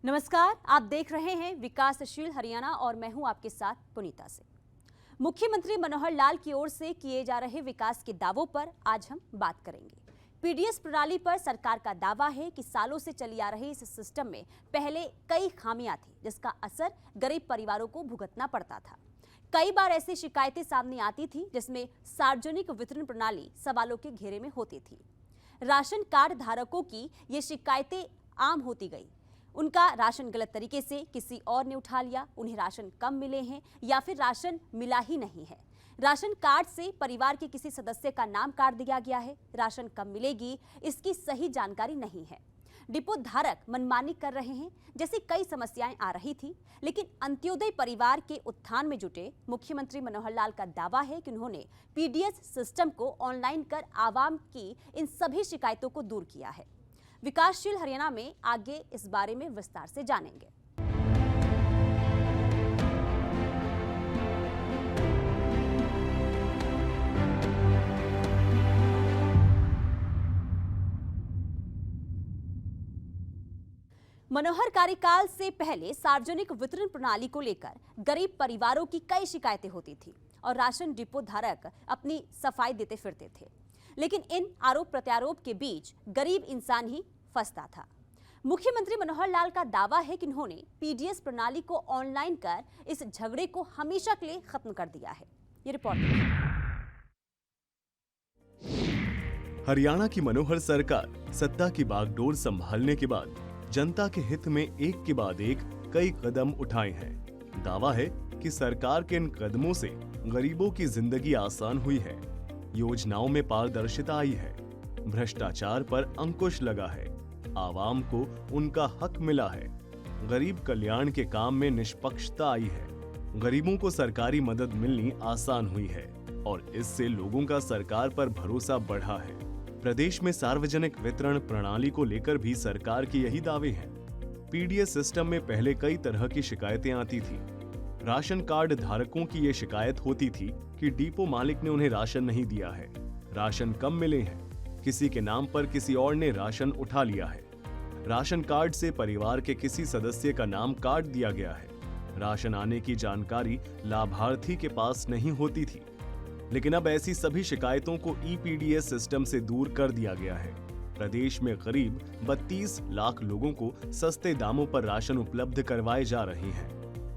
नमस्कार, आप देख रहे हैं विकासशील हरियाणा और मैं हूं आपके साथ पुनीता से। मुख्यमंत्री मनोहर लाल की ओर से किए जा रहे विकास के दावों पर आज हम बात करेंगे। पीडीएस प्रणाली पर सरकार का दावा है कि सालों से चली आ रही इस सिस्टम में पहले कई खामियां थी, जिसका असर गरीब परिवारों को भुगतना पड़ता था। कई बार ऐसी शिकायतें सामने आती थी जिसमें सार्वजनिक वितरण प्रणाली सवालों के घेरे में होती थी। राशन कार्ड धारकों की ये शिकायतें आम होती गई। उनका राशन गलत तरीके से किसी और ने उठा लिया, उन्हें राशन कम मिले हैं या फिर राशन मिला ही नहीं है। राशन कार्ड से परिवार के किसी सदस्य का नाम काट दिया गया है, राशन कब मिलेगी इसकी सही जानकारी नहीं है। डिपो धारक मनमानी कर रहे हैं जैसी कई समस्याएं आ रही थी, लेकिन अंत्योदय परिवार के उत्थान में जुटे मुख्यमंत्री मनोहर लाल का दावा है कि उन्होंने पीडीएस सिस्टम को ऑनलाइन कर आवाम की इन सभी शिकायतों को दूर किया है। विकासशील हरियाणा में आगे इस बारे में विस्तार से जानेंगे। मनोहर कार्यकाल से पहले सार्वजनिक वितरण प्रणाली को लेकर गरीब परिवारों की कई शिकायतें होती थी और राशन डिपो धारक अपनी सफाई देते फिरते थे, लेकिन इन आरोप प्रत्यारोप के बीच गरीब इंसान ही फंसता था। मुख्यमंत्री मनोहर लाल का दावा है कि उन्होंने पीडीएस प्रणाली को ऑनलाइन कर इस झगड़े को हमेशा के लिए खत्म कर दिया है। ये रिपोर्ट। हरियाणा की मनोहर सरकार सत्ता की बागडोर संभालने के बाद जनता के हित में एक के बाद एक कई कदम उठाए हैं। दावा है कि सरकार के इन कदमों से गरीबों की जिंदगी आसान हुई है, योजनाओं में पारदर्शिता आई है, भ्रष्टाचार पर अंकुश लगा है, आवाम को उनका हक मिला है, गरीब कल्याण के काम में निष्पक्षता आई है, गरीबों को सरकारी मदद मिलनी आसान हुई है और इससे लोगों का सरकार पर भरोसा बढ़ा है। प्रदेश में सार्वजनिक वितरण प्रणाली को लेकर भी सरकार के यही दावे हैं। पीडीएस सिस्टम में पहले कई तरह की शिकायतें आती थी। राशन कार्ड धारकों की ये शिकायत होती थी कि डिपो मालिक ने उन्हें राशन नहीं दिया है, राशन कम मिले हैं, किसी के नाम पर किसी और ने राशन उठा लिया है, राशन कार्ड से परिवार के किसी सदस्य का नाम काट दिया गया है, राशन आने की जानकारी लाभार्थी के पास नहीं होती थी। लेकिन अब ऐसी सभी शिकायतों को ईपीडीएस सिस्टम से दूर कर दिया गया है। प्रदेश में करीब 32 लाख लोगों को सस्ते दामों पर राशन उपलब्ध करवाए जा रहे हैं।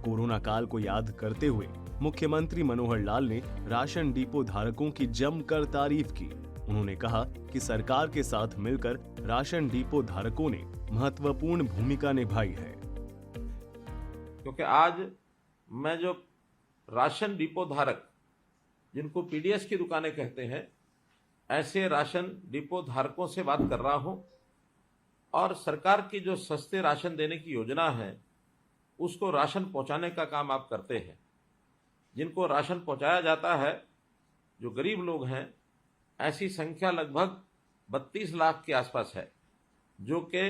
कोरोना काल को याद करते हुए मुख्यमंत्री मनोहर लाल ने राशन डिपो धारकों की जमकर तारीफ की। उन्होंने कहा कि सरकार के साथ मिलकर राशन डिपो धारकों ने महत्वपूर्ण भूमिका निभाई है। क्योंकि आज मैं जो राशन डिपो धारक, जिनको पीडीएस की दुकानें कहते हैं, ऐसे राशन डिपो धारकों से बात कर रहा हूं और सरकार की जो सस्ते राशन देने की योजना है उसको राशन पहुंचाने का काम आप करते हैं। जिनको राशन पहुंचाया जाता है, जो गरीब लोग हैं, ऐसी संख्या लगभग 32 लाख के आसपास है, जो कि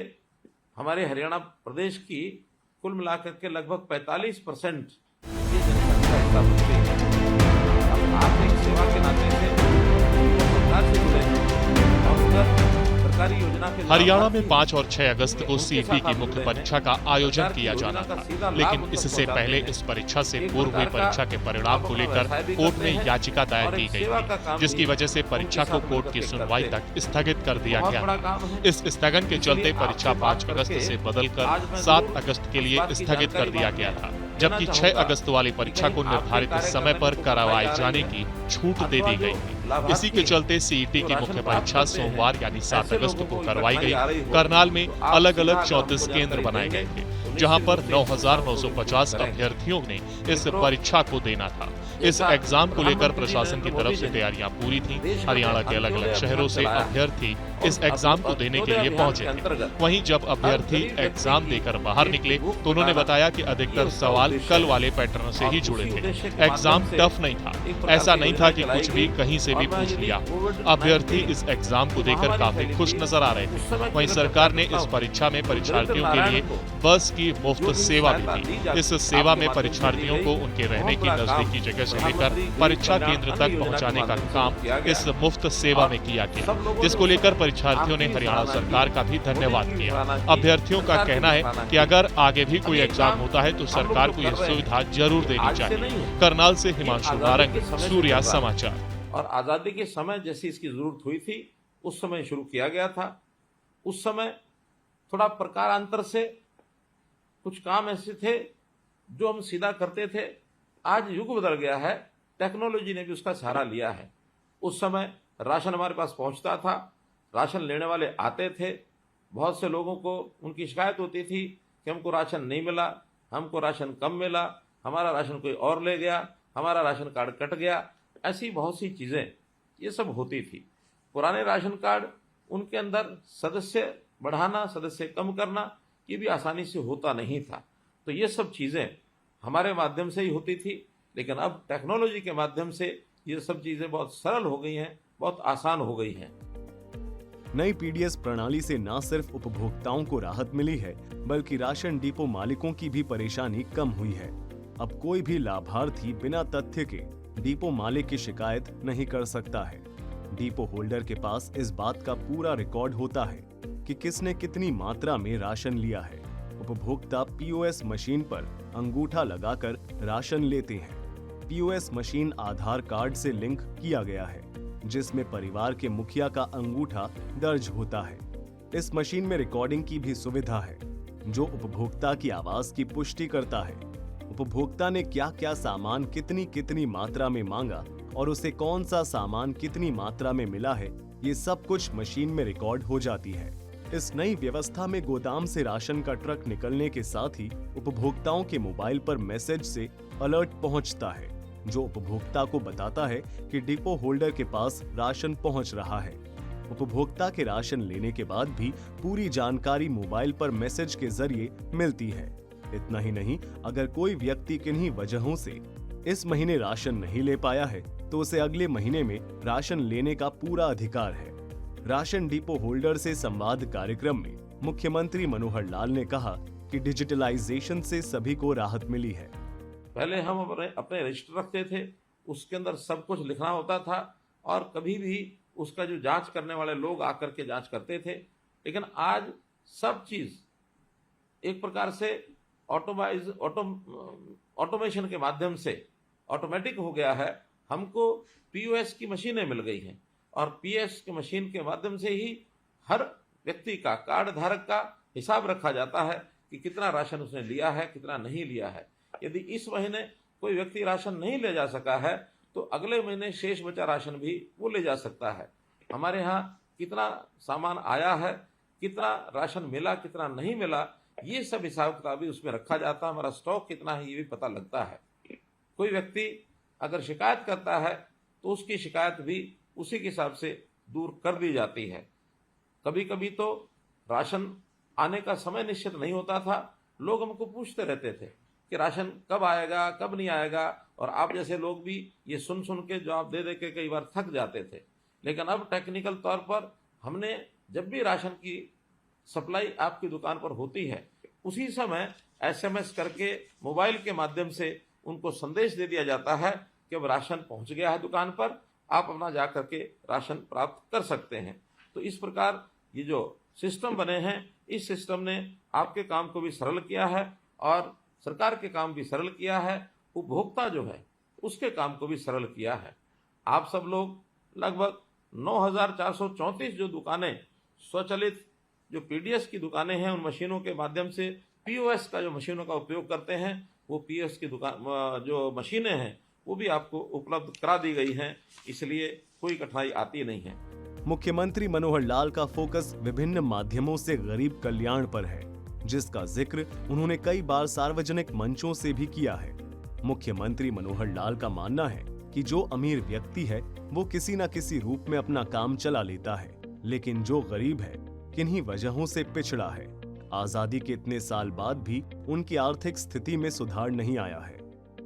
हमारे हरियाणा प्रदेश की कुल मिलाकर के लगभग 45% की जनसंख्या हिस्सा बनती है। अब आप एक सेवा के नाते से सरकार से जुड़े हैं और उधर सरकारी योजना के हरियाणा में 5 और 6 अगस्त को सीईटी की मुख्य परीक्षा का आयोजन किया जाना था, लेकिन इससे पहले इस परीक्षा से पूर्व हुई परीक्षा के परिणाम को लेकर कोर्ट में याचिका दायर की गई थी, जिसकी वजह से परीक्षा को कोर्ट की सुनवाई तक स्थगित कर दिया गया। इस स्थगन के चलते परीक्षा 5 अगस्त से बदलकर 7 अगस्त के लिए स्थगित कर दिया गया था, जबकि 6 अगस्त वाली परीक्षा को निर्धारित समय पर करवाए जाने की छूट दे दी गई थी। इसी के चलते सीईटी की मुख्य परीक्षा सोमवार यानी 7 अगस्त को करवाई गई। करनाल में अलग अलग 34 केंद्र बनाए गए थे, जहां पर 9,950 अभ्यर्थियों ने इस परीक्षा को देना था। इस एग्जाम को लेकर प्रशासन की तरफ से तैयारियां पूरी थी। हरियाणा के अलग अलग शहरों से अभ्यर्थी इस एग्जाम को देने के लिए पहुंचे थे। वहीं जब अभ्यर्थी एग्जाम देकर बाहर निकले तो उन्होंने बताया कि अधिकतर सवाल कल वाले पैटर्न से ही जुड़े थे। एग्जाम टफ नहीं था, ऐसा नहीं था कि कुछ भी कहीं से भी पूछ लिया। अभ्यर्थी इस एग्जाम को देकर काफी खुश नजर आ रहे थे। वहीं सरकार ने इस परीक्षा में परीक्षार्थियों के लिए बस की की मुफ्त सेवा भी थी। इस सेवा में परीक्षार्थियों को उनके रहने की नजदीकी जगह से लेकर परीक्षा केंद्र तक पहुंचाने का काम इस मुफ्त सेवा में किया गया, जिसको लेकर परीक्षार्थियों ने हरियाणा सरकार का भी धन्यवाद किया। अभ्यर्थियों का कहना है कि अगर आगे भी कोई एग्जाम होता है तो सरकार को यह सुविधा जरूर देनी चाहिए। करनाल से हिमांशु नारंग, सूर्या समाचार। और आजादी के समय जैसी इसकी जरूरत हुई थी उस समय शुरू किया गया था। उस समय थोड़ा प्रकारांतर से कुछ काम ऐसे थे जो हम सीधा करते थे। आज युग बदल गया है, टेक्नोलॉजी ने भी उसका सहारा लिया है। उस समय राशन हमारे पास पहुंचता था, राशन लेने वाले आते थे। बहुत से लोगों को उनकी शिकायत होती थी कि हमको राशन नहीं मिला, हमको राशन कम मिला, हमारा राशन कोई और ले गया, हमारा राशन कार्ड कट गया। ऐसी बहुत सी चीज़ें ये सब होती थी। पुराने राशन कार्ड उनके अंदर सदस्य बढ़ाना, सदस्य कम करना, ये भी आसानी से होता नहीं था। तो ये सब चीज़ें हमारे माध्यम से ही होती थी, लेकिन अब टेक्नोलॉजी के माध्यम से ये सब चीज़ें बहुत सरल हो गई हैं, बहुत आसान हो गई हैं। नई पीडीएस प्रणाली से न सिर्फ उपभोक्ताओं को राहत मिली है, बल्कि राशन डिपो मालिकों की भी परेशानी कम हुई है। अब कोई भी लाभार्थी बिना तथ्य के डिपो मालिक की शिकायत नहीं कर सकता है। डिपो होल्डर के पास इस बात का पूरा रिकॉर्ड होता है कि किसने कितनी मात्रा में राशन लिया है। उपभोक्ता पीओएस मशीन पर अंगूठा लगाकर राशन लेते हैं। पीओएस मशीन आधार कार्ड से लिंक किया गया है, जिसमें परिवार के मुखिया का अंगूठा दर्ज होता है। इस मशीन में रिकॉर्डिंग की भी सुविधा है, जो उपभोक्ता की आवाज की पुष्टि करता है। उपभोक्ता ने क्या क्या सामान कितनी कितनी मात्रा में मांगा और उसे कौन सा सामान कितनी मात्रा में मिला है, ये सब कुछ मशीन में रिकॉर्ड हो जाती है। इस नई व्यवस्था में गोदाम से राशन का ट्रक निकलने के साथ ही उपभोक्ताओं के मोबाइल पर मैसेज से अलर्ट पहुंचता है, जो उपभोक्ता को बताता है कि डिपो होल्डर के पास राशन पहुंच रहा है। उपभोक्ता के राशन लेने के बाद भी पूरी जानकारी मोबाइल पर मैसेज के जरिए मिलती है। इतना ही नहीं, अगर कोई व्यक्ति किन्हीं वजहों से इस महीने राशन नहीं ले पाया है तो उसे अगले महीने में राशन लेने का पूरा अधिकार है। राशन डिपो होल्डर से संवाद कार्यक्रम में मुख्यमंत्री मनोहर लाल ने कहा कि डिजिटलाइजेशन से सभी को राहत मिली है। पहले हम अपने रजिस्टर रखते थे, उसके अंदर सब कुछ लिखना होता था और कभी भी उसका जो जांच करने वाले लोग आकर के जांच करते थे। लेकिन आज सब चीज एक प्रकार से ऑटोमेशन के माध्यम से ऑटोमेटिक हो गया है। हमको पीओएस की मशीनें मिल गई हैं और पीएस की मशीन के माध्यम से ही हर व्यक्ति का, कार्ड धारक का हिसाब रखा जाता है कि कितना राशन उसने लिया है, कितना नहीं लिया है। यदि इस महीने कोई व्यक्ति राशन नहीं ले जा सका है तो अगले महीने शेष बचा राशन भी वो ले जा सकता है। हमारे यहाँ कितना सामान आया है, कितना राशन मिला, कितना नहीं मिला, ये सब हिसाब किताब भी उसमें रखा जाता है। हमारा स्टॉक कितना है ये भी पता लगता है। कोई व्यक्ति अगर शिकायत करता है तो उसकी शिकायत भी उसी के हिसाब से दूर कर दी जाती है। कभी कभी तो राशन आने का समय निश्चित नहीं होता था, लोग हमको पूछते रहते थे कि राशन कब आएगा, कब नहीं आएगा, और आप जैसे लोग भी ये सुन सुन के जवाब दे दे के कई बार थक जाते थे। लेकिन अब टेक्निकल तौर पर हमने जब भी राशन की सप्लाई आपकी दुकान पर होती है उसी समय एसएमएस करके मोबाइल के माध्यम से उनको संदेश दे दिया जाता है कि अब राशन पहुंच गया है दुकान पर, आप अपना जा करके राशन प्राप्त कर सकते हैं। तो इस प्रकार ये जो सिस्टम बने हैं, इस सिस्टम ने आपके काम को भी सरल किया है और सरकार के काम भी सरल किया है, उपभोक्ता जो है उसके काम को भी सरल किया है। आप सब लोग लगभग 9,434 जो दुकानें स्वचालित जो पीडीएस की दुकानें हैं, उन मशीनों के माध्यम से पीओएस का जो मशीनों का उपयोग करते हैं, वो पीओएस की दुकान जो मशीनें हैं वो भी आपको उपलब्ध करा दी गई हैं, इसलिए कोई कठिनाई आती नहीं है। मुख्यमंत्री मनोहर लाल का फोकस विभिन्न माध्यमों से गरीब कल्याण पर है, जिसका जिक्र उन्होंने कई बार सार्वजनिक मंचों से भी किया है। मुख्यमंत्री मनोहर लाल का मानना है कि जो अमीर व्यक्ति है वो किसी न किसी रूप में अपना काम चला लेता है, लेकिन जो गरीब है किन्हीं वजहों से पिछड़ा है, आजादी के इतने साल बाद भी उनकी आर्थिक स्थिति में सुधार नहीं आया है।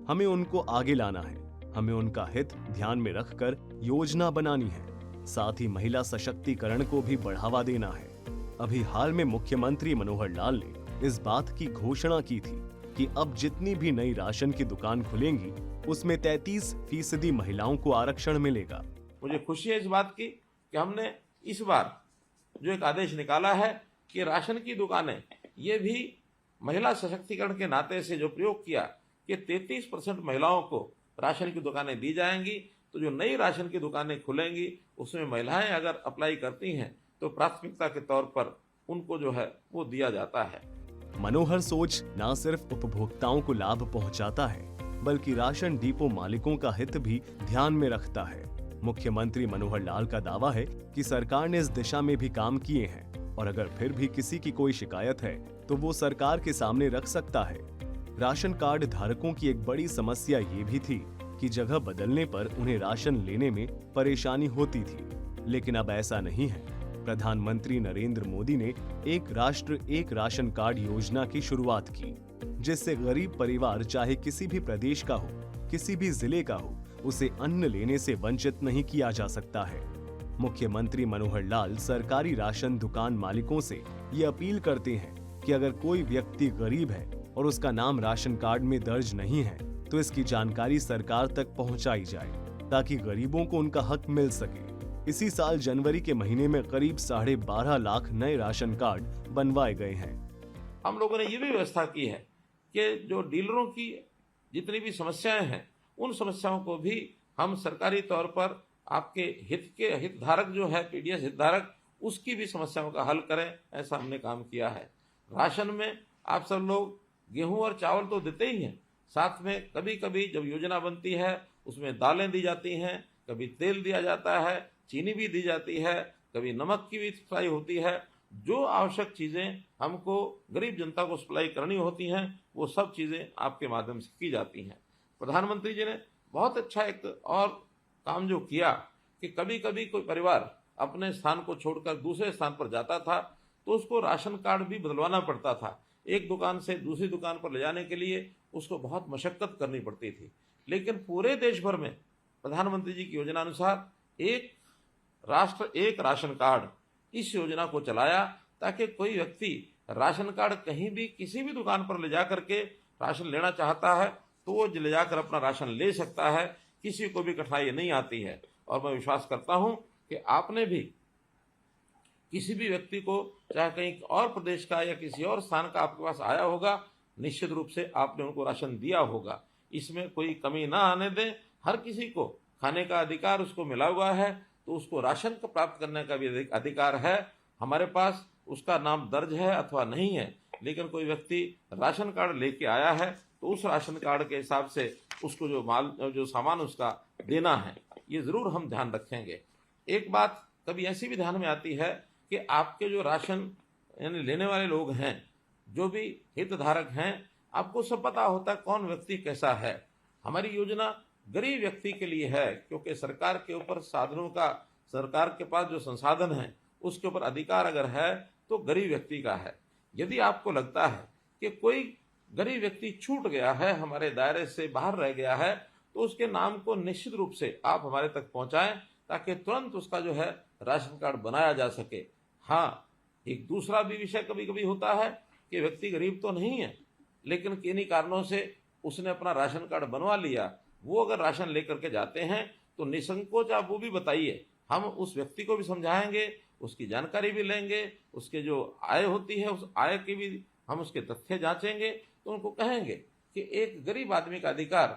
हमें उनको आगे लाना है, हमें उनका हित ध्यान में रखकर योजना बनानी है, साथ ही महिला सशक्तिकरण को भी बढ़ावा देना है। अभी हाल में मुख्यमंत्री मनोहर लाल ने इस बात की घोषणा की थी कि अब जितनी भी नई राशन की दुकान खुलेंगी उसमें 33% महिलाओं को आरक्षण मिलेगा। मुझे खुशी है इस बात की कि हमने इस बार जो एक आदेश निकाला है कि राशन की दुकानें ये भी महिला सशक्तिकरण के नाते से जो प्रयोग किया कि 33% महिलाओं को राशन की दुकानें दी जाएंगी। तो जो नई राशन की दुकानें खुलेंगी उसमें महिलाएं अगर अप्लाई करती हैं तो प्राथमिकता के तौर पर उनको जो है वो दिया जाता है। मनोहर सोच न सिर्फ उपभोक्ताओं को लाभ पहुंचाता है बल्कि राशन डिपो मालिकों का हित भी ध्यान में रखता है। मुख्यमंत्री मनोहर लाल का दावा है कि सरकार ने इस दिशा में भी काम किए हैं और अगर फिर भी किसी की कोई शिकायत है तो वो सरकार के सामने रख सकता है। राशन कार्ड धारकों की एक बड़ी समस्या ये भी थी कि जगह बदलने पर उन्हें राशन लेने में परेशानी होती थी, लेकिन अब ऐसा नहीं है। प्रधानमंत्री नरेंद्र मोदी ने एक राष्ट्र एक राशन कार्ड योजना की शुरुआत की, जिससे गरीब परिवार चाहे किसी भी प्रदेश का हो, किसी भी जिले का हो, उसे अन्न लेने से वंचित नहीं किया जा सकता है। मुख्यमंत्री मनोहर लाल सरकारी राशन दुकान मालिकों से ये अपील करते हैं कि अगर कोई व्यक्ति गरीब है और उसका नाम राशन कार्ड में दर्ज नहीं है तो इसकी जानकारी सरकार तक पहुंचाई जाए ताकि गरीबों को उनका हक मिल सके। इसी साल जनवरी के महीने में करीब 12.5 लाख नए राशन कार्ड बनवाए गए हैं। हम लोगों ने ये भी व्यवस्था की है कि जो डीलरों की जितनी भी समस्याएं हैं उन समस्याओं को भी हम सरकारी तौर पर आपके हितधारक जो है पीडीएस हितधारक उसकी भी समस्याओं का हल करें, ऐसा हमने काम किया है। राशन में आप सब लोग गेहूं और चावल तो देते ही हैं, साथ में कभी कभी जब योजना बनती है उसमें दालें दी जाती हैं, कभी तेल दिया जाता है, चीनी भी दी जाती है, कभी नमक की भी सप्लाई होती है। जो आवश्यक चीजें हमको गरीब जनता को सप्लाई करनी होती हैं वो सब चीजें आपके माध्यम से की जाती हैं। प्रधानमंत्री जी ने बहुत अच्छा एक और काम जो किया कि कभी कभी कोई परिवार अपने स्थान को छोड़कर दूसरे स्थान पर जाता था तो उसको राशन कार्ड भी बदलवाना पड़ता था। एक दुकान से दूसरी दुकान पर ले जाने के लिए उसको बहुत मशक्कत करनी पड़ती थी, लेकिन पूरे देश भर में प्रधानमंत्री जी की योजना अनुसार एक राष्ट्र एक राशन कार्ड इस योजना को चलाया ताकि कोई व्यक्ति राशन कार्ड कहीं भी किसी भी दुकान पर ले जाकर के राशन लेना चाहता है तो वो ले जाकर अपना राशन ले सकता है, किसी को भी कठिनाई नहीं आती है। और मैं विश्वास करता हूं कि आपने भी किसी भी व्यक्ति को चाहे कहीं और प्रदेश का या किसी और स्थान का आपके पास आया होगा, निश्चित रूप से आपने उनको राशन दिया होगा। इसमें कोई कमी ना आने दें। हर किसी को खाने का अधिकार उसको मिला हुआ है तो उसको राशन को प्राप्त करने का भी अधिकार है। हमारे पास उसका नाम दर्ज है अथवा नहीं है, लेकिन कोई व्यक्ति राशन कार्ड लेके आया है तो उस राशन कार्ड के हिसाब से उसको जो सामान उसका देना है ये जरूर हम ध्यान रखेंगे। एक बात कभी ऐसी भी ध्यान में आती है कि आपके जो राशन यानी लेने वाले लोग हैं, जो भी हितधारक हैं, आपको सब पता होता है कौन व्यक्ति कैसा है। हमारी योजना गरीब व्यक्ति के लिए है क्योंकि सरकार के ऊपर साधनों का, सरकार के पास जो संसाधन है उसके ऊपर अधिकार अगर है तो गरीब व्यक्ति का है। यदि आपको लगता है कि कोई गरीब व्यक्ति छूट गया है, हमारे दायरे से बाहर रह गया है, तो उसके नाम को निश्चित रूप से आप हमारे तक पहुंचाएं ताकि तुरंत उसका जो है राशन कार्ड बनाया जा सके। हाँ, एक दूसरा भी विषय कभी कभी होता है कि व्यक्ति गरीब तो नहीं है लेकिन किन्हीं कारणों से उसने अपना राशन कार्ड बनवा लिया। वो अगर राशन लेकर के जाते हैं तो निसंकोच आप वो भी बताइए, हम उस व्यक्ति को भी समझाएंगे, उसकी जानकारी भी लेंगे, उसके जो आय होती है उस आय की भी हम उसके तथ्य जांचेंगे। तो उनको कहेंगे कि एक गरीब आदमी का अधिकार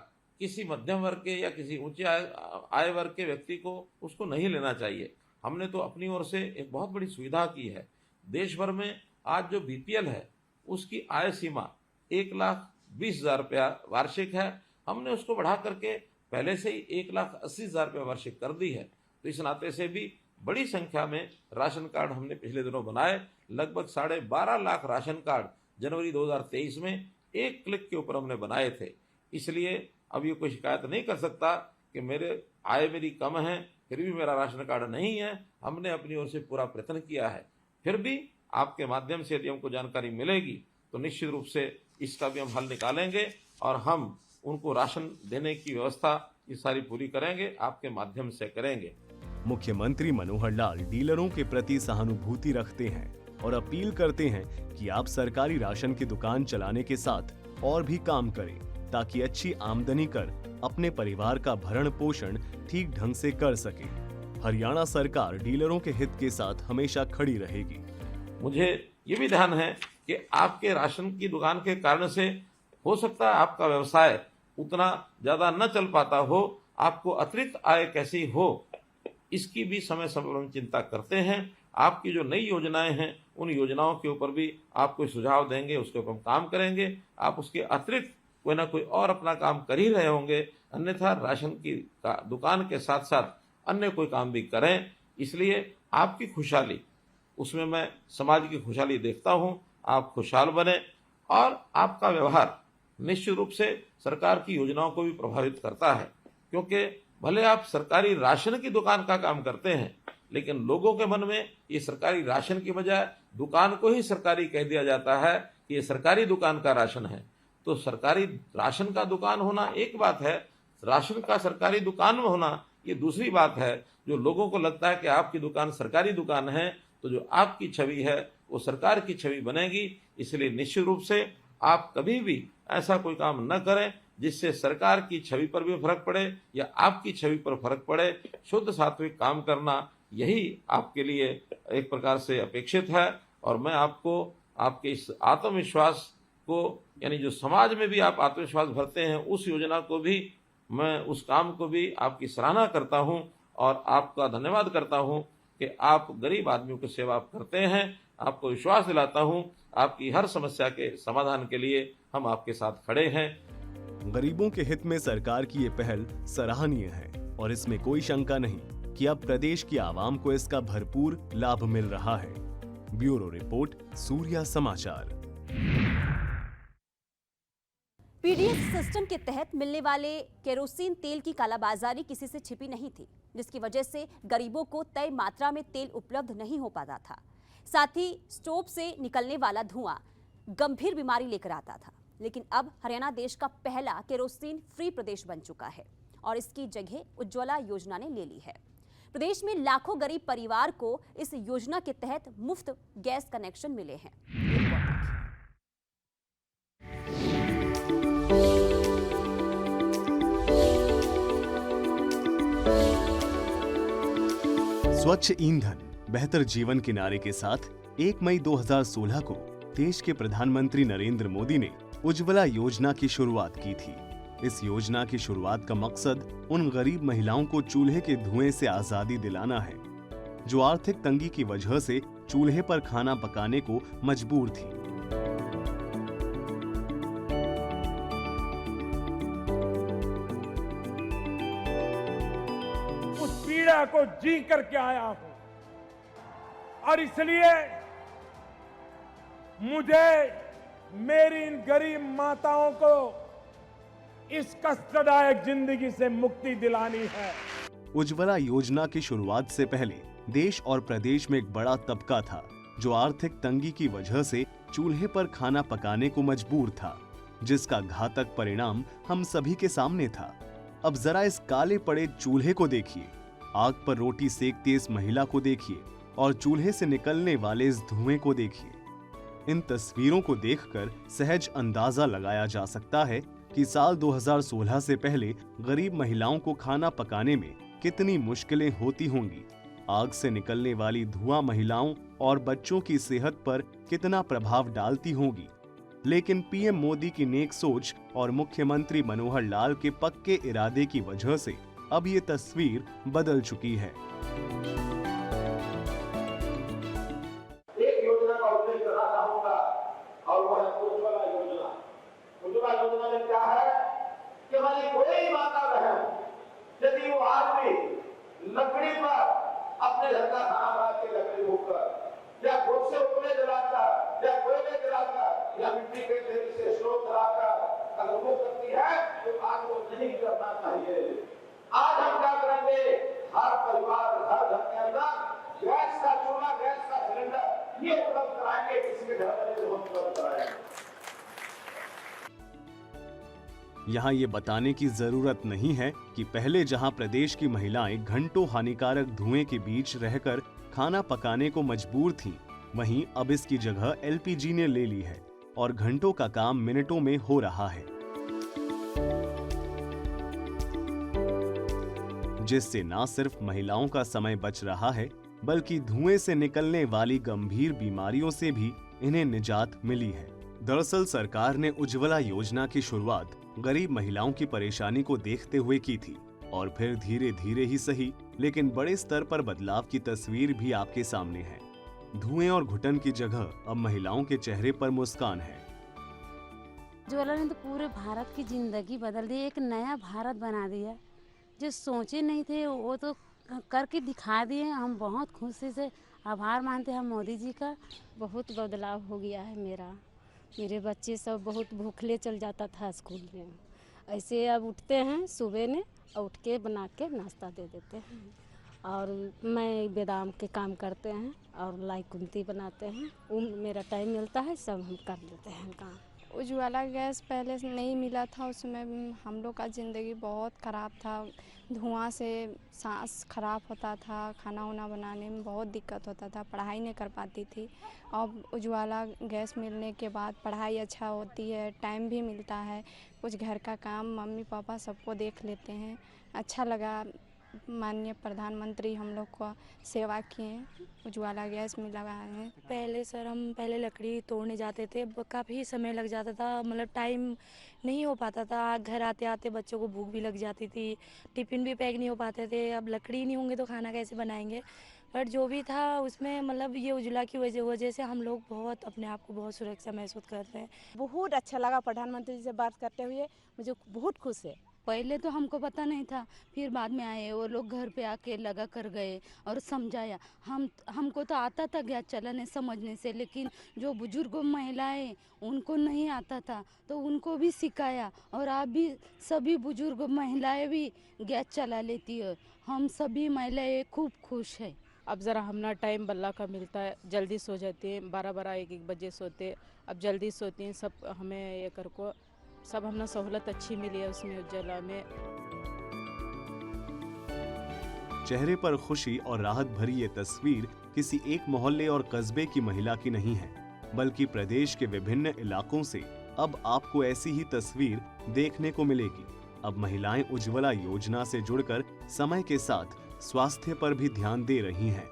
किसी मध्यम वर्ग के या किसी ऊंचे आय वर्ग के व्यक्ति को उसको नहीं लेना चाहिए। हमने तो अपनी ओर से एक बहुत बड़ी सुविधा की है। देश भर में आज जो बीपीएल है उसकी आय सीमा 1,20,000 रुपया वार्षिक है। हमने उसको बढ़ा करके पहले से ही 1,80,000 रुपया वार्षिक कर दी है। तो इस नाते से भी बड़ी संख्या में राशन कार्ड हमने पिछले दिनों बनाए। लगभग 12.5 लाख राशन कार्ड जनवरी 2023 में एक क्लिक के ऊपर हमने बनाए थे। इसलिए अब ये कोई शिकायत नहीं कर सकता कि मेरी कम है फिर भी मेरा राशन कार्ड नहीं है। हमने अपनी ओर से पूरा प्रयत्न किया है। फिर भी आपके माध्यम से यदि हमको जानकारी मिलेगी तो निश्चित रूप से इसका भी हम हल निकालेंगे और हम उनको राशन देने की व्यवस्था ये सारी पूरी करेंगे, आपके माध्यम से करेंगे। मुख्यमंत्री मनोहर लाल डीलरों के प्रति सहानुभूति रखते हैं और अपील करते हैं कि आप सरकारी राशन की दुकान चलाने के साथ और भी काम करें ताकि अच्छी आमदनी कर अपने परिवार का भरण पोषण ठीक ढंग से कर सके। हरियाणा सरकार डीलरों के हित के साथ हमेशा खड़ी रहेगी। मुझे ये भी ध्यान है कि आपके राशन की दुकान के कारण से हो सकता है आपका व्यवसाय उतना ज्यादा न चल पाता हो, आपको अतिरिक्त आय कैसी हो, इसकी भी समय समय पर हम चिंता करते हैं। आपकी जो नई योजनाएं हैं उन योजनाओं के ऊपर भी आप कोई सुझाव देंगे, उसके ऊपर हम काम करेंगे। आप उसके अतिरिक्त कोई ना कोई और अपना काम कर ही रहे होंगे, अन्यथा राशन की दुकान के साथ साथ अन्य कोई काम भी करें। इसलिए आपकी खुशहाली, उसमें मैं समाज की खुशहाली देखता हूं। आप खुशहाल बने और आपका व्यवहार निश्चित रूप से सरकार की योजनाओं को भी प्रभावित करता है, क्योंकि भले आप सरकारी राशन की दुकान का काम करते हैं, लेकिन लोगों के मन में ये सरकारी राशन की बजाय दुकान को ही सरकारी कह दिया जाता है कि ये सरकारी दुकान का राशन है। तो सरकारी राशन का दुकान होना एक बात है, राशन का सरकारी दुकान में होना ये दूसरी बात है। जो लोगों को लगता है कि आपकी दुकान सरकारी दुकान है, तो जो आपकी छवि है वो सरकार की छवि बनेगी। इसलिए निश्चित रूप से आप कभी भी ऐसा कोई काम न करें जिससे सरकार की छवि पर भी फर्क पड़े या आपकी छवि पर फर्क पड़े। शुद्ध सात्विक काम करना यही आपके लिए एक प्रकार से अपेक्षित है। और मैं आपको आपके इस आत्मविश्वास को, यानी जो समाज में भी आप आत्मविश्वास भरते हैं, उस योजना को भी, मैं उस काम को भी आपकी सराहना करता हूं और आपका धन्यवाद करता हूं कि आप गरीब आदमियों की सेवा करते हैं। आपको विश्वास दिलाता हूं, आपकी हर समस्या के समाधान के लिए हम आपके साथ खड़े हैं। गरीबों के हित में सरकार की ये पहल सराहनीय है और इसमें कोई शंका नहीं कि अब प्रदेश की आवाम को इसका भरपूर लाभ मिल रहा है। ब्यूरो रिपोर्ट, सूर्या समाचार। पीडीएस सिस्टम के तहत मिलने वाले केरोसिन तेल की कालाबाजारी किसी से छिपी नहीं थी, जिसकी वजह से गरीबों को तय मात्रा में तेल उपलब्ध नहीं हो पाता था। साथ ही स्टोव से निकलने वाला धुआं गंभीर बीमारी लेकर आता था। लेकिन अब हरियाणा देश का पहला केरोसिन फ्री प्रदेश बन चुका है और इसकी जगह उज्ज्वला योजना ने ले ली है। प्रदेश में लाखों गरीब परिवार को इस योजना के तहत मुफ्त गैस कनेक्शन मिले हैं। स्वच्छ ईंधन, बेहतर जीवन के नारे के साथ 1 मई 2016 को देश के प्रधानमंत्री नरेंद्र मोदी ने उज्ज्वला योजना की शुरुआत की थी। इस योजना की शुरुआत का मकसद उन गरीब महिलाओं को चूल्हे के धुएं से आजादी दिलाना है, जो आर्थिक तंगी की वजह से चूल्हे पर खाना पकाने को मजबूर थी। उस पीड़ा को जी करके आया हूं और इसलिए मुझे मेरी इन गरीब माताओं को इस कष्टदायक जिंदगी से मुक्ति दिलानी है। उज्ज्वला योजना की शुरुआत से पहले देश और प्रदेश में एक बड़ा तबका था जो आर्थिक तंगी की वजह से चूल्हे पर खाना पकाने को मजबूर था, जिसका घातक परिणाम हम सभी के सामने था। अब जरा इस काले पड़े चूल्हे को देखिए, आग पर रोटी सेकती इस महिला को देखिए और चूल्हे से निकलने वाले इस धुएं को देखिए। इन तस्वीरों को देखकर सहज अंदाजा लगाया जा सकता है कि साल 2016 से पहले गरीब महिलाओं को खाना पकाने में कितनी मुश्किलें होती होंगी। आग से निकलने वाली धुआं महिलाओं और बच्चों की सेहत पर कितना प्रभाव डालती होगी। लेकिन पीएम मोदी की नेक सोच और मुख्यमंत्री मनोहर लाल के पक्के इरादे की वजह से अब ये तस्वीर बदल चुकी है। एक योजना का उल्लेख करना चाहूंगा और वह है उज्ज्वला योजना। उज्ज्वला योजना में क्या है कि मैंने कोई माता बहन यदि वो आदमी लकड़ी पर अपने घर का खाना बना के लकड़ी भूखकर या खुद से उपले जलाकर या कोयले जलाकर या मिट्टी के तेल से स्टोव जलाकर अगर वो करती है तो आग को नहीं करना चाहिए। आज हम क्या करेंगे, हर परिवार हर घर के अंदर गैस का चूल्हा, गैस का सिलेंडर ये उपलब्ध कराएंगे, किसी के घर में जो उपलब्ध कराएंगे। यहाँ ये बताने की जरूरत नहीं है कि पहले जहाँ प्रदेश की महिलाएं घंटों हानिकारक धुएं के बीच रहकर खाना पकाने को मजबूर थीं, वहीं अब इसकी जगह एलपीजी ने ले ली है और घंटों का काम मिनटों में हो रहा है, जिससे न सिर्फ महिलाओं का समय बच रहा है बल्कि धुएं से निकलने वाली गंभीर बीमारियों से भी इन्हें निजात मिली है। दरअसल सरकार ने उज्ज्वला योजना की शुरुआत गरीब महिलाओं की परेशानी को देखते हुए की थी और फिर धीरे धीरे ही सही लेकिन बड़े स्तर पर बदलाव की तस्वीर भी आपके सामने है। धुएं और घुटन की जगह अब महिलाओं के चेहरे पर मुस्कान है। उज्ज्वला ने तो पूरे भारत की जिंदगी बदल दी, एक नया भारत बना दिया। जो सोचे नहीं थे वो तो करके दिखा दिए। हम बहुत खुशी से आभार मानते हैं मोदी जी का। बहुत बदलाव हो गया है मेरे बच्चे सब बहुत भूखले चल जाता था स्कूल में, ऐसे अब उठते हैं सुबह में और उठ के बना के नाश्ता दे देते हैं। और मैं बादाम के काम करते हैं और लाई कुंती बनाते हैं, मेरा टाइम मिलता है सब हम कर लेते हैं काम। उज्ज्वला गैस पहले से नहीं मिला था, उसमें हम लोग का ज़िंदगी बहुत ख़राब था। धुआं से सांस खराब होता था, खाना वाना बनाने में बहुत दिक्कत होता था, पढ़ाई नहीं कर पाती थी। अब उज्ज्वला गैस मिलने के बाद पढ़ाई अच्छा होती है, टाइम भी मिलता है, कुछ घर का काम मम्मी पापा सबको देख लेते हैं। अच्छा लगा, माननीय प्रधानमंत्री हम लोग को सेवा किए, उज्ज्वला गैस मिला है। पहले सर हम लकड़ी तोड़ने जाते थे, काफ़ी समय लग जाता था, मतलब टाइम नहीं हो पाता था। घर आते आते बच्चों को भूख भी लग जाती थी, टिफ़िन भी पैक नहीं हो पाते थे। अब लकड़ी नहीं होंगे तो खाना कैसे बनाएंगे। बट जो भी था उसमें मतलब ये उज्ज्वला की वजह से हम लोग बहुत अपने आप को बहुत सुरक्षा महसूस कर रहे हैं। बहुत अच्छा लगा प्रधानमंत्री जी से बात करते हुए, मुझे बहुत खुश है। पहले तो हमको पता नहीं था, फिर बाद में आए वो लोग घर पे आके लगा कर गए और समझाया। हमको तो आता था गैस चलाने समझने से, लेकिन जो बुजुर्ग महिलाएं उनको नहीं आता था तो उनको भी सिखाया और आप भी सभी बुजुर्ग महिलाएं भी गैस चला लेती है। हम सभी महिलाएं खूब खुश है। अब ज़रा हमना टाइम बल्ला का मिलता है, जल्दी सो जाते हैं, 12-1 बजे सोते, अब जल्दी सोती हैं। सब हमें ये कर को सब हमने सहूलत अच्छी मिली है उसमें उज्ज्वला में। चेहरे पर खुशी और राहत भरी ये तस्वीर किसी एक मोहल्ले और कस्बे की महिला की नहीं है, बल्कि प्रदेश के विभिन्न इलाकों से अब आपको ऐसी ही तस्वीर देखने को मिलेगी। अब महिलाएं उज्ज्वला योजना से जुड़कर समय के साथ स्वास्थ्य पर भी ध्यान दे रही हैं।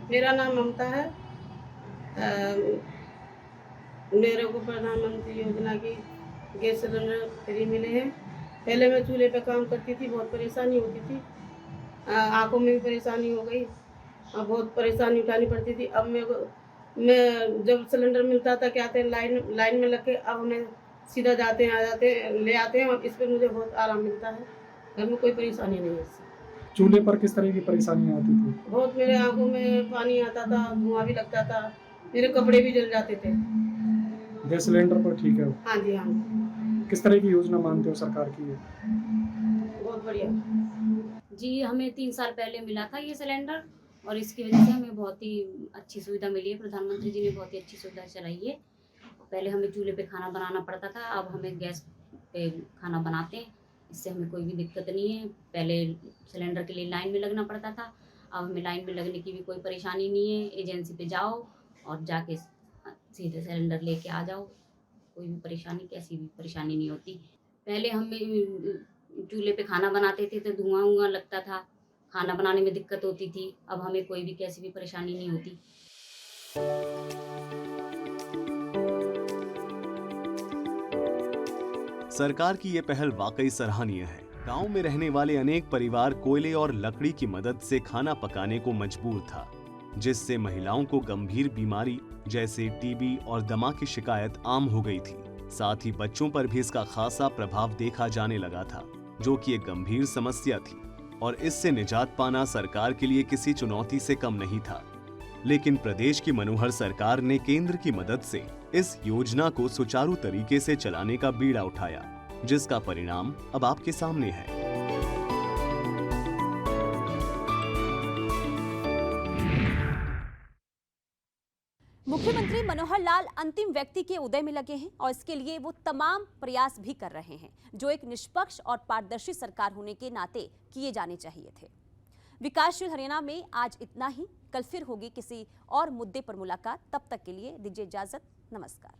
मेरा नाम ममता है। मेरे को प्रधानमंत्री योजना की गैस सिलेंडर फ्री मिले हैं। पहले मैं चूल्हे पे काम करती थी, बहुत परेशानी होती थी, आंखों में भी परेशानी हो गई और बहुत परेशानी उठानी पड़ती थी। अब मैं जब सिलेंडर मिलता था क्या थे लाइन में लग के, अब हमें सीधा जाते हैं आ जाते हैं ले आते हैं। इस पर मुझे बहुत आराम मिलता है, घर में कोई परेशानी नहीं है इससे। चूल्हे पर किस तरह की परेशानियां आती थी? बहुत, मेरे आंखों में पानी आता था, धुआं भी लगता था, मेरे कपड़े भी जल जाते थे। गैस सिलेंडर पर ठीक है? हाँ जी हाँ। किस तरह की योजना मानते हो सरकार की? बहुत बढ़िया जी। हमें 3 साल पहले मिला था ये सिलेंडर और इसकी वजह से हमें बहुत ही अच्छी सुविधा मिली है। प्रधानमंत्री जी ने बहुत ही अच्छी सुविधा चलाई है। पहले हमें चूल्हे पे खाना बनाना पड़ता था, अब हमें गैस पे खाना बनाते हैं, इससे हमें कोई भी दिक्कत नहीं है। पहले सिलेंडर के लिए लाइन में लगना पड़ता था, अब हमें लाइन में लगने की भी कोई परेशानी नहीं है। एजेंसी पे जाओ और जाके सीधे सिलेंडर लेके आ जाओ, कोई भी परेशानी कैसी भी परेशानी नहीं होती। पहले हमें चूल्हे पे खाना बनाते थे तो धुआं लगता था, खाना बनाने में दिक्कत होती थी। अब हमें कोई भी कैसी भी परेशानी नहीं होती। सरकार की ये पहल वाकई सराहनीय है। गांव में रहने वाले अनेक परिवार कोयले और लकड़ी की मदद से खाना पकाने को मजबूर था, जिससे महिलाओं को गंभीर बीमारी जैसे टीबी और दमा की शिकायत आम हो गई थी। साथ ही बच्चों पर भी इसका खासा प्रभाव देखा जाने लगा था, जो कि एक गंभीर समस्या थी और इससे निजात पाना सरकार के लिए किसी चुनौती से कम नहीं था। लेकिन प्रदेश की मनोहर सरकार ने केंद्र की मदद से इस योजना को सुचारू तरीके से चलाने का बीड़ा उठाया, जिसका परिणाम अब आपके सामने है। मुख्यमंत्री मनोहर लाल अंतिम व्यक्ति के उदय में लगे हैं और इसके लिए वो तमाम प्रयास भी कर रहे हैं जो एक निष्पक्ष और पारदर्शी सरकार होने के नाते किए जाने चाहिए थे। विकासशील हरियाणा में आज इतना ही। कल फिर होगी किसी और मुद्दे पर मुलाकात। तब तक के लिए दीजिए इजाजत। नमस्कार।